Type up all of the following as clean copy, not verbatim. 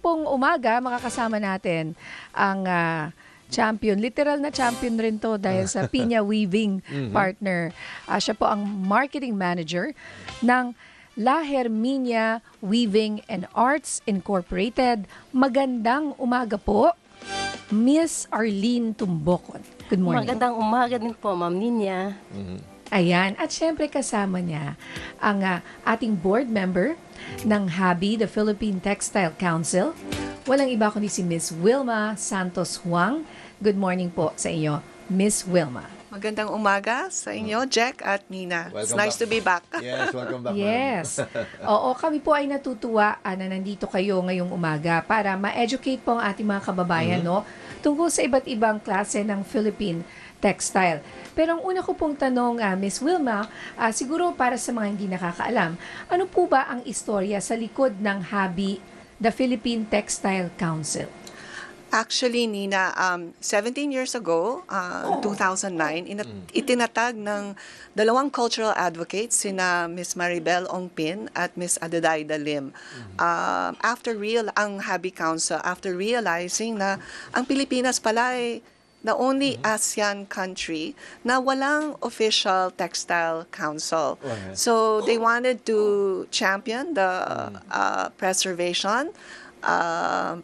pong umaga, makakasama natin ang champion. Literal na champion rin to dahil sa Pinya Weaving partner. Siya po ang marketing manager ng La Herminia Weaving and Arts Incorporated. Magandang umaga po, Miss Arlene Tumbokon. Good morning. Magandang umaga din po, Ma'am Ninya. Ayan. At syempre kasama niya ang ating board member ng HABI, the Philippine Textile Council. Walang iba kundi si Miss Wilma Santos Huang. Good morning po sa inyo, Miss Wilma. Magandang umaga sa inyo, Jack at Nina. It's Welcome nice back. to be back. Yes, welcome back. Yes. Oo, kami po ay natutuwa na nandito kayo ngayong umaga para ma-educate po ang ating mga kababayan no, tungkol sa iba't ibang klase ng Philippine textile. Pero ang una ko pong tanong, Miss Wilma, siguro para sa mga hindi nakakaalam, ano po ba ang istorya sa likod ng HABI, the Philippine Textile Council? Actually, Nina, 17 years ago, 2009, itinatag ng dalawang cultural advocates, sina Miss Maribel Ongpin at Miss Adelaida Lim. Ang HABI Council, after realizing na ang Pilipinas pala ay the only ASEAN country na walang official textile council. So they wanted to champion the preservation,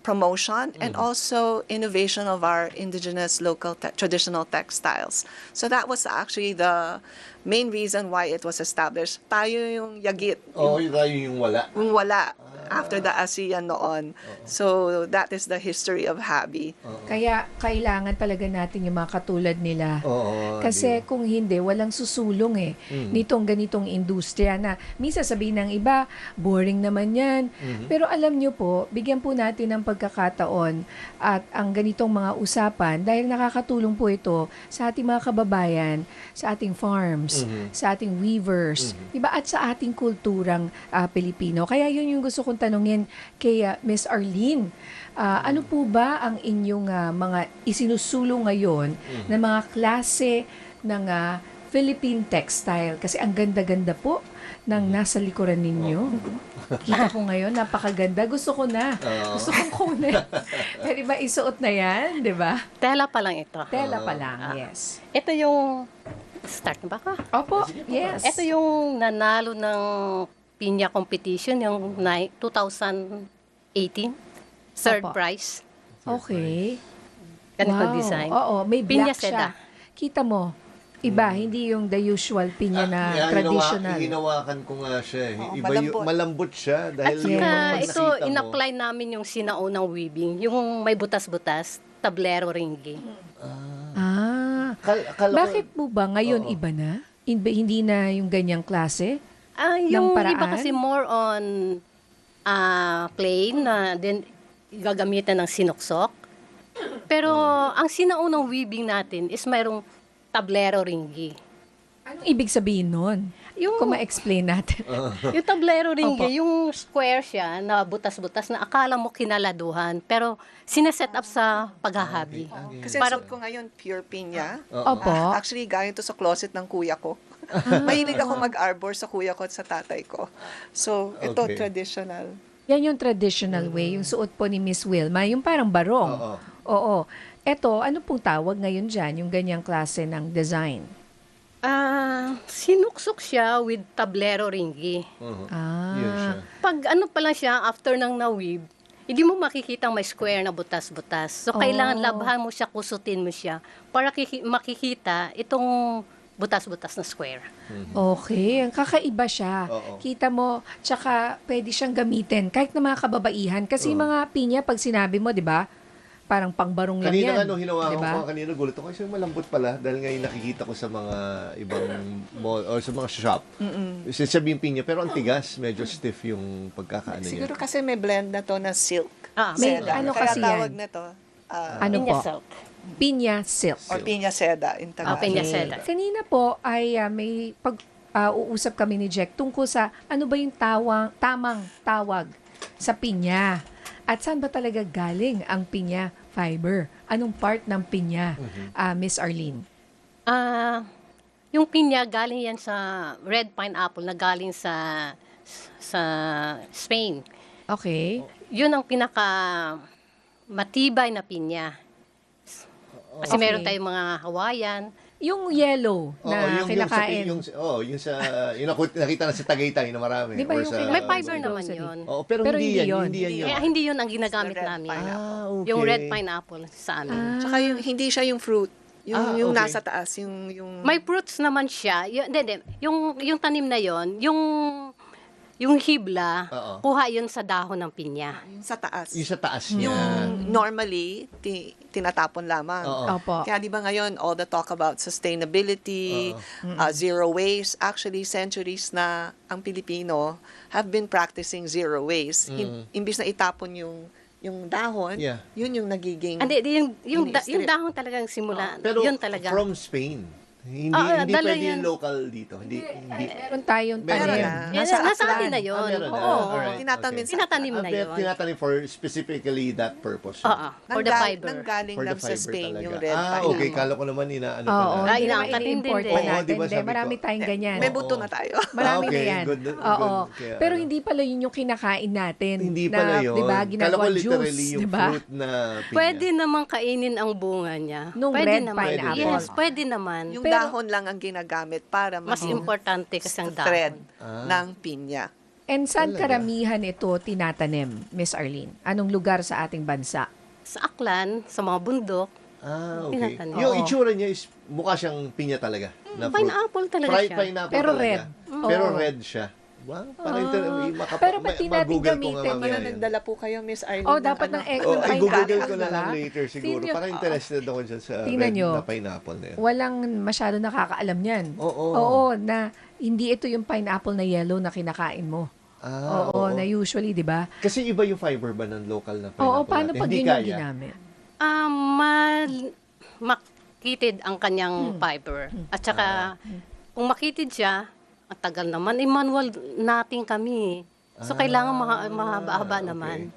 promotion, and also innovation of our indigenous local traditional textiles. So that was actually the main reason why it was established. Tayo yung yagit, Oo, yung wala. yung wala after the ASEAN noon. So that is the history of HABI. Kaya kailangan talaga natin yung mga katulad nila. Oo. Kasi kung hindi, walang susulong nitong ganitong industriya na minsan sabihin ng iba, boring naman yan. Pero alam nyo po, bigyan po natin ng pagkakataon at ang ganitong mga usapan dahil nakakatulong po ito sa ating mga kababayan, sa ating farms, sa ating weavers, diba? At sa ating kulturang Pilipino. Kaya yun yung gusto kong tanungin kay Miss Arlene. Ano po ba ang inyong mga isinusulong ngayon na mga klase ng Philippine textile? Kasi ang ganda-ganda po ng nasa likuran ninyo. Kita ko ngayon, napakaganda. Gusto ko na. Gusto kong kunin. Pwede ba isuot na yan? Di ba? Tela pa lang ito. Tela pa lang, yes. Ito yung, start na ba ka? Opo, yes. Ito yung nanalo ng Pinya competition, yung 2018. Third Opo. prize. Okay. Ganito design. Oo, may Pinya black siya. seda. Kita mo, iba, hindi yung the usual pinya na traditional. Hinawakan ko nga siya. Iba malambot. malambot siya. At Dahil saka, pag ito, nakita mo- in-apply namin yung sinaunang weaving, yung may butas-butas, tablero ringi. Kala ko- Bakit po ba ngayon iba na? Hindi na yung ganyang klase? Yung paraan? iba kasi more on plain na din gagamitan ng sinuksok. Pero ang sinaunang weaving natin is mayroong tablero ringi. Anong ibig sabihin nun? Yung, Kung ma-explain natin. yung tablero Opo. ringi, yung square siya na butas-butas na akala mo kinaladuhan pero sineset up sa paghahabi. Kasi Parang- suot ko ngayon pure pinya. Opo. Actually, galing to sa closet ng kuya ko. Mahilig ako mag-arbor sa kuya ko at sa tatay ko. So, ito Okay. traditional. Yan yung traditional way, yung suot po ni Miss Wilma, yung parang barong. Oo. Oo. Eto, ano pong tawag ngayon dyan, yung ganyang klase ng design? Sinuksok siya with tablero ringi. Yun siya. Pag ano pa lang siya, after nang na-weave, hindi mo makikita may square na butas-butas. So, kailangan labhan mo siya, kusutin mo siya para makikita itong butas-butas na square. Okay, ang kakaiba siya. Oo. Kita mo, tsaka pwede siyang gamitin kahit na mga kababaihan. Kasi yung mga pinya, pag sinabi mo, di ba, parang pangbarong lang yan. Kanina nga, hinawakan Diba? ko kanina, gulat ako. Kasi malambot pala. Dahil ngayon nakikita ko sa mga ibang mall or sa mga shop. Sabihin pinya, pero ang tigas. Medyo stiff yung pagkakaano niya. Siguro kasi may blend na to na silk. May Seda. ano Kaya kasi tawag yan? na to Ano Pinya po? silk. Pinya silk. or pinya seda in Tagalog. Pinya seda. Kanina po ay may uusap kami ni Jack tungkol sa ano ba yung tamang tawag sa pinya. At saan ba talaga galing ang pinya fiber? Anong part ng pinya, Miss Arlene? Yung pinya, galing yan sa red pineapple na galing sa Spain. Okay. Yun ang pinaka matibay na pinya. Kasi Okay. meron tayong mga Hawaiian. Yung yellow na kinakain. Yung nakita na sa Tagaytay na marami. Di ba or yung sa, pinaka- May fiber sa naman grocery. yun. Oo, pero, Pero hindi hindi yan. yun. Hindi yan yun. Kaya hindi yun ang ginagamit It's the red namin. pineapple. Okay. Yung red pineapple sa amin. Tsaka hindi siya yung fruit. Yung okay. nasa taas, yung May fruits naman siya. Hindi. Yung tanim na yon, yung hibla, Oo. kuha yun sa dahon ng pinya. yung sa taas. Yung sa taas niya. Yung normally, tinatapon lamang. Oo. Opo. Kaya di ba ngayon, all the talk about sustainability, zero waste, actually centuries na ang Pilipino have been practicing zero waste. Imbis na itapon yung dahon, Yeah. yun yung nagiging... Hindi, yung Ini-strip. dahon talagang simula. Pero yun talaga. from Spain. Hindi dala pwede yan. yung local dito. Hindi. Meron tayong Meron tanim. na. Nasa Nasa atin na aklan. yun. Meron na. Oo. Alright. Tinatanim Okay. Tinatanim na yun. Tinatanim for specifically that purpose. Oo. For the fiber. Nanggaling For the lang sa fiber Spain talaga. yung red okay. pineapple. Kala ko naman inaano Oo, pala. Ah, hindi naman inaangkat din i-import din. pa Oo, natin. di ba Hindi, sabi marami ko? tayong ganyan. May buto na tayo. Marami Okay, na yan. good. Oo. Kaya, Pero ano. hindi pala yun yung kinakain natin. Hindi na, pala yun. Di ba, Kala ko ginagawa literally juice. yung Di ba? fruit na pinya. Pwede namang kainin ang bunga niya. Nung Pwede red naman. pineapple. Yes, pwede naman. Yung Pero- dahon lang ang ginagamit para Mas maging importante kasi ang thread dahon. ng pinya. And saan Talaga? karamihan ito tinatanim, Miss Arlene? Anong lugar sa ating bansa? Sa aklan, sa mga bundok, Okay. Tinatanim. Yung Oo. itsura niya is mukha siyang pinya talaga. Na fruit. pineapple talaga siya. Pineapple Pero talaga. red. Pero Oo. red siya. Wow, parang Pero ba't di natin mag-google ko nga gamitin? mamaya yan. Nagdala po kayo, Miss Arlene. Oh, ng dapat ano. ng egg Oh, ng ay, google pineapple, ko na lang diba? later siguro. Tingnan nyo, Parang interested ako dyan sa tingnan red nyo. na pineapple na yan. Walang masyado nakakaalam yan. Oo. na hindi ito yung pineapple na yellow na kinakain mo. Ah, Oo, na usually, di ba? Kasi iba yung fiber ba ng local na pineapple Oo, paano natin? pag Hindi yun yung kaya. ginamit? Makitid ang kanyang fiber. At saka, kung makitid siya, ang tagal naman, manual natin kami. So, kailangan mahaba-haba naman.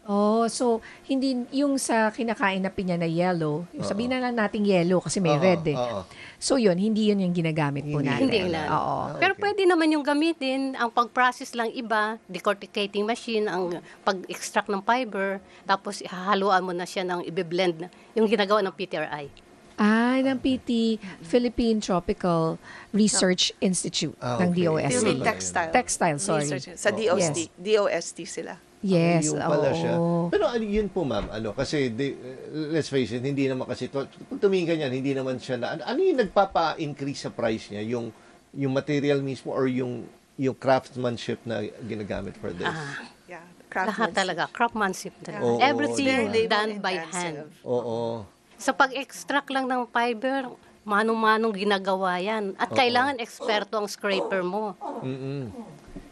Oh, so hindi yung sa kinakain na pinya na yellow, yung sabihin na lang nating yellow kasi may Oo, red eh. oo. So yun, hindi yun yung ginagamit po Hindi. natin. Hindi na. Oo. Pero okay. pwede naman yung gamitin. Ang pag-process lang iba, decorticating machine, ang pag-extract ng fiber, tapos hahaluan mo na siya ng i-blend na, yung ginagawa ng PTRI. Ng PT, Philippine Tropical Research Institute ng Okay. DOST. Philippine Yun. Textile. Textile, sorry. Research. Sa DOST. Yes. DOST sila. Yes, Yung pala oo. siya. Pero yun po ma'am, kasi let's face it, hindi naman kasi, pag tumingin ka niyan, hindi naman siya na, ano yung nagpapa-increase sa price niya? Yung material mismo or yung craftsmanship na ginagamit for this? Yeah. Lahat talaga, craftsmanship talaga. Oo, Everything Very done by labor-intensive. hand. Oo. Sa pag-extract lang ng fiber, manong-manong ginagawa yan. At kailangan eksperto ang scraper mo. Mm-mm.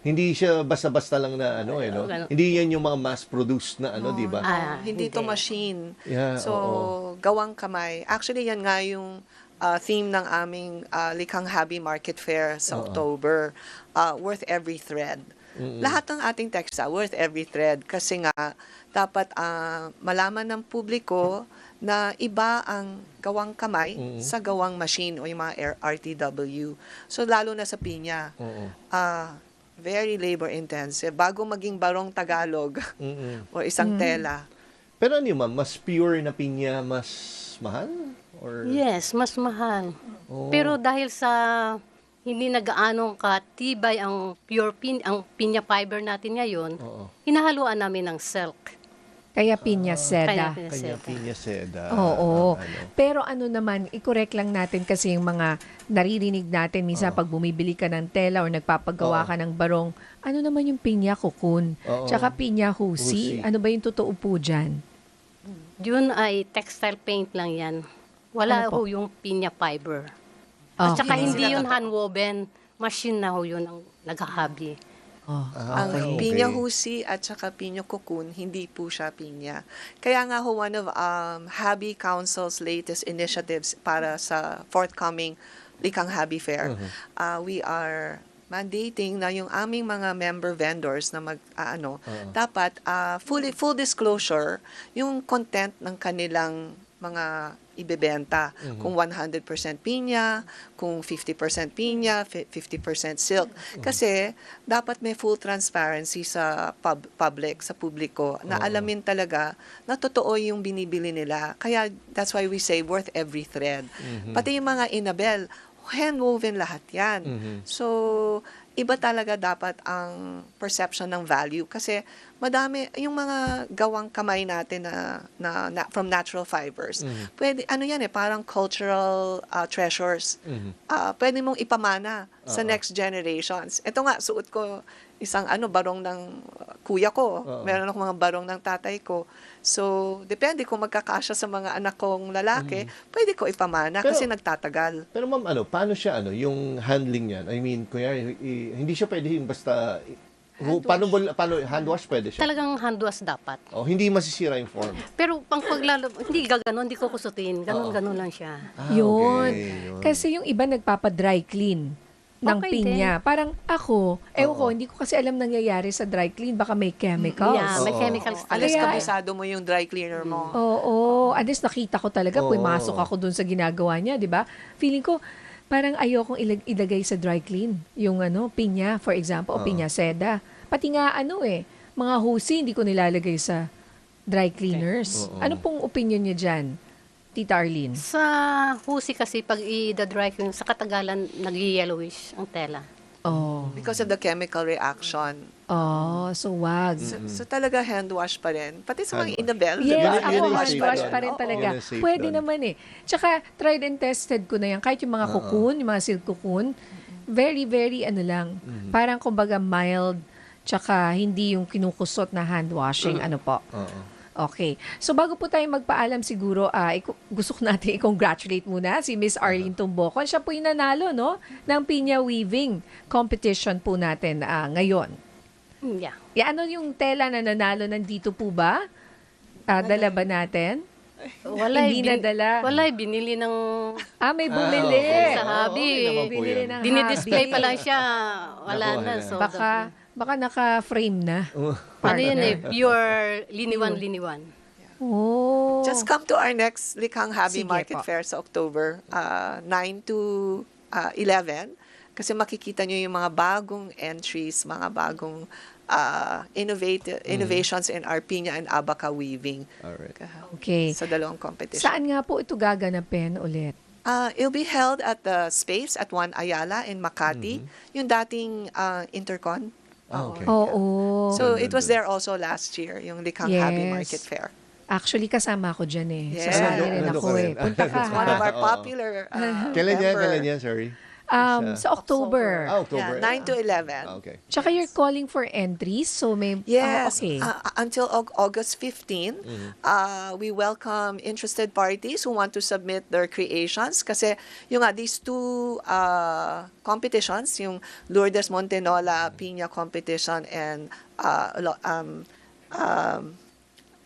Hindi siya basta-basta lang na no? Ganun. Hindi yan yung mga mass-produced na di ba? Hindi to machine. Yeah, So, oo. gawang kamay. Actually, yan nga yung theme ng aming Likhang Habi Market Fair sa October. Worth every thread. Lahat ng ating textile, worth every thread. Kasi nga, dapat malaman ng publiko na iba ang gawang kamay sa gawang machine o yung mga RTW. So, lalo na sa pinya. Oo. Very labor-intensive. Bago maging barong Tagalog Mm-mm. o isang tela, Pero ano yun, ma'am? Mas pure na pinya, mas mahal? Or... Yes, mas mahal. Oo. Pero dahil sa hindi nagaanong katibay ang ang pinya fiber natin ngayon, Oo. hinahaluan namin ng silk. Kaya pinya seda. Kaya Kanya pinya seda. Oo. Ano. Pero ano naman, i-correct lang natin kasi yung mga naririnig natin minsan pag bumibili ka ng tela or nagpapagawa Oo. ka ng barong, ano naman yung pinya cocoon? Oo. Tsaka pinya husi. Husi. Ano ba yung totoo po dyan? Yun ay textile paint lang yan. Wala Ano po? ho yung pinya fiber. Oh. At saka Hindi hindi sila yun totoo. handwoven. Machine na ho yun ang naghahabi. Oh. ang okay. pinya husi at saka pinya cocoon, hindi po siya pinya. Kaya nga ho, one of Habi Council's latest initiatives para sa forthcoming Likhang Habi Fair, we are mandating na yung aming mga member vendors na dapat full disclosure yung content ng kanilang mga ibebenta. Kung 100% pinya, kung 50% pinya, 50% silk. Kasi dapat may full transparency sa public, sa publiko, na alamin talaga na totoo yung binibili nila. Kaya that's why we say worth every thread. Pati yung mga inabel, hand-woven lahat yan. So, iba talaga dapat ang perception ng value kasi madami yung mga gawang kamay natin na from natural fibers. Pwede ano yan parang cultural treasures. Pwede mong ipamana sa next generations. Ito nga suot ko isang barong ng kuya ko. Meron akong mga barong ng tatay ko. So, depende kung magkakasya sa mga anak kong lalaki, pwede ko ipamana kasi nagtatagal. Pero ma'am, paano siya, yung handling niyan? I mean, kunyari, hindi siya pwede yung basta, paano hand wash pwede siya? Talagang hand wash dapat. Hindi masisira yung form. Pero pang hindi gaganon, hindi ko kusutin. Ganon lang siya. Yun. Okay, yun. Kasi yung iba nagpapa-dry clean ng Okay pinya. Parang ako, ko, hindi ko kasi alam nangyayari sa dry clean. Baka may chemicals. Yeah, may chemicals talaga. Unless kabisado mo yung dry cleaner mo. Oo. Unless nakita ko talaga, pumasok ako dun sa ginagawa niya, di ba? Feeling ko, parang ayokong ilagay sa dry clean. Yung pinya, for example, o pinya seda. Pati nga mga husi, hindi ko nilalagay sa dry cleaners. Ano pong opinion niya dyan, Tita Arlene? Sa husi kasi, pag i-dry clean, sa katagalan, nag-yellowish ang tela. Oh. Because of the chemical reaction. Oh, so wag. So talaga hand wash pa rin. Pati sa mga Hand wash. inabel. Yes, Yun ako ang hand safe wash doon. pa rin talaga. Yun ang safe Pwede doon. naman Tsaka, tried and tested ko na yan. Kahit yung mga cocoon, yung mga silk cocoon, very, very lang. Parang kumbaga mild, tsaka hindi yung kinukusot na hand washing, po. Okay. So, bago po tayo magpaalam siguro, gusto ko natin i-congratulate muna si Miss Arlene Tumbocon. Siya po yung nanalo, ng Pinya Weaving competition po natin ngayon. Yeah. Ano yung tela na nanalo nandito po ba? Dala ba natin? Hindi nadala. Wala, binili ng May bumili. sa hobby. okay naman po Binili yan. ng Dinidisplay hobby. pa lang siya. Wala Naku, na. wala. So, Baka naka-frame na. ano yun pure liniwan. Oh. Just come to our next Likhang Habi Sige Market po. Fair sa October 9 to 11 kasi makikita nyo yung mga bagong entries, mga bagong innovations in our pinya and abaca weaving Alright. Okay. sa dalawang competition. Saan nga po ito gaganapin ulit? It'll be held at the Space at Juan Ayala in Makati, yung dating Intercon. Okay. Oo. So it was there also last year, yung Likhang Habi Yes. Market Fair. Actually, kasama ako dyan Yes. Sasali rin Nandun ako ka rin. Punta ka One of ha. our popular Kailan yan, sorry? Sa October. October. Yeah, 9 to 11. Okay. Tsaka you're calling for entries, so may... Yes, okay. until August 15, we welcome interested parties who want to submit their creations kasi yung these two competitions, yung Lourdes Montenola Piña competition and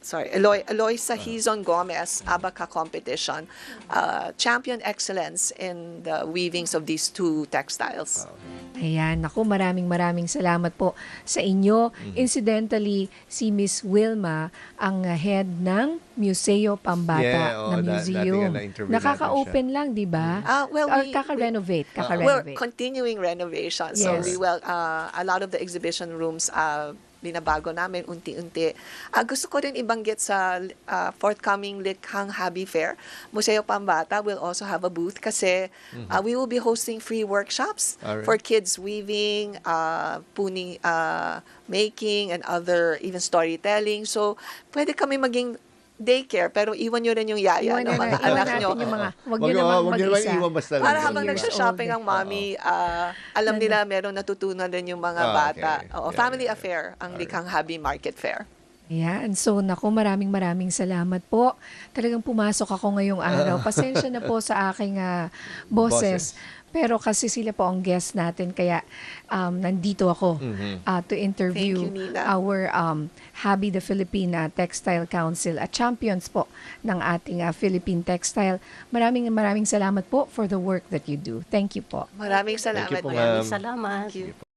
Eloisa Hizon Gomez Abaca competition, champion excellence in the weavings of these two textiles. Ayan, naku, maraming salamat po sa inyo. Incidentally, si Miss Wilma ang head ng Museo Pambata Yeah, na dati museum. nga na-interview Nakaka-open lang, di ba? Or kaka-renovate. We're continuing renovation. So Yes. a lot of the exhibition rooms binabago namin unti-unti. Gusto ko rin ibanggit sa forthcoming Likhang Habi Fair, Museo Pambata will also have a booth kasi we will be hosting free workshops Alright. for kids weaving, puni making, and other even storytelling. So, pwede kami maging daycare, pero iwan nyo rin yung yaya Iwan ng mga natin anak nyo. yung mga... Huwag nyo namang Wag nyo naman mag-isa. iwan basta lang. Para habang Years nagsha-shopping old. ang mommy, alam nila meron natutunan din yung mga bata. Okay. Oo, Yeah, family yeah, yeah. affair ang Likhang Habi Market Fair. Ayan. So, naku, maraming salamat po. Talagang pumasok ako ngayong araw. Pasensya na po sa aking boses. Pero kasi sila po ang guest natin, kaya nandito ako to interview Thank you, Nina. our Habi the Philippine Textile Council at champions po ng ating Philippine Textile. Maraming salamat po for the work that you do. Thank you po. Maraming salamat. po, ma'am. ma'am. Salamat. Thank you.